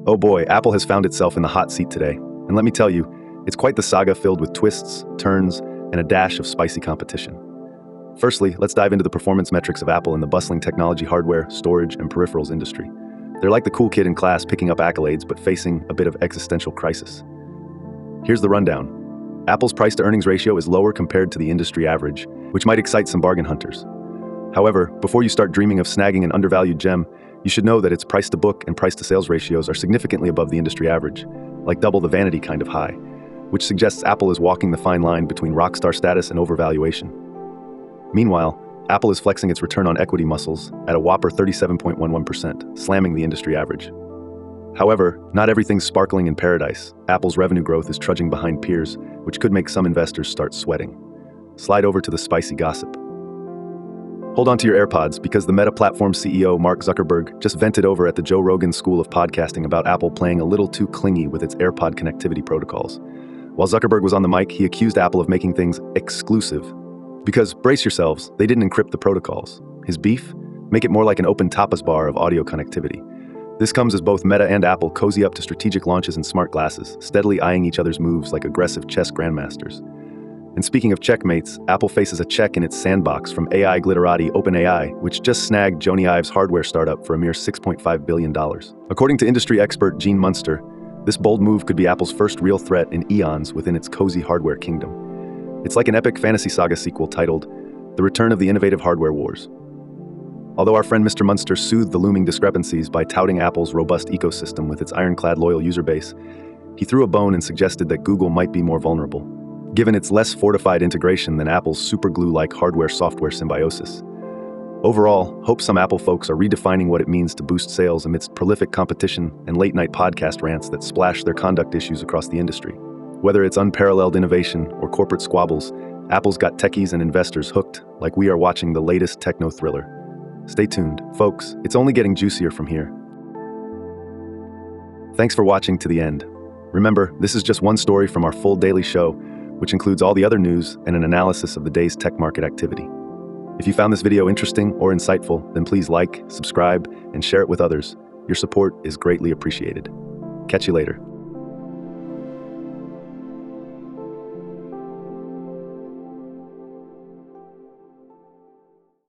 Oh boy, Apple has found itself in the hot seat today. And let me tell you, it's quite the saga filled with twists, turns, and a dash of spicy competition. Firstly, let's dive into the performance metrics of Apple in the bustling technology hardware, storage, and peripherals industry. They're like the cool kid in class picking up accolades but facing a bit of existential crisis. Here's the rundown. Apple's price-to-earnings ratio is lower compared to the industry average, which might excite some bargain hunters. However, before you start dreaming of snagging an undervalued gem, you should know that its price-to-book and price-to-sales ratios are significantly above the industry average, like double the vanity kind of high, which suggests Apple is walking the fine line between rockstar status and overvaluation. Meanwhile, Apple is flexing its return on equity muscles at a whopper 37.11%, slamming the industry average. However, not everything's sparkling in paradise. Apple's revenue growth is trudging behind peers, which could make some investors start sweating. Slide over to the spicy gossip. Hold on to your AirPods because the Meta platform CEO Mark Zuckerberg just vented over at the Joe Rogan School of Podcasting about Apple playing a little too clingy with its AirPod connectivity protocols. While Zuckerberg was on the mic, he accused Apple of making things exclusive. Because, brace yourselves, they didn't encrypt the protocols. His beef? Make it more like an open tapas bar of audio connectivity. This comes as both Meta and Apple cozy up to strategic launches in smart glasses, steadily eyeing each other's moves like aggressive chess grandmasters. And speaking of checkmates, Apple faces a check in its sandbox from AI glitterati OpenAI, which just snagged Jony Ive's hardware startup for a mere $6.5 billion. According to industry expert Gene Munster, this bold move could be Apple's first real threat in eons within its cozy hardware kingdom. It's like an epic fantasy saga sequel titled The Return of the Innovative Hardware Wars. Although our friend Mr. Munster soothed the looming discrepancies by touting Apple's robust ecosystem with its ironclad loyal user base, he threw a bone and suggested that Google might be more vulnerable, given its less fortified integration than Apple's superglue-like hardware-software symbiosis. Overall, hope some Apple folks are redefining what it means to boost sales amidst prolific competition and late-night podcast rants that splash their conduct issues across the industry. Whether it's unparalleled innovation or corporate squabbles, Apple's got techies and investors hooked like we are watching the latest techno thriller. Stay tuned, folks, it's only getting juicier from here. Thanks for watching to the end. Remember, this is just one story from our full daily show, which includes all the other news and an analysis of the day's tech market activity. If you found this video interesting or insightful, then please like, subscribe, and share it with others. Your support is greatly appreciated. Catch you later.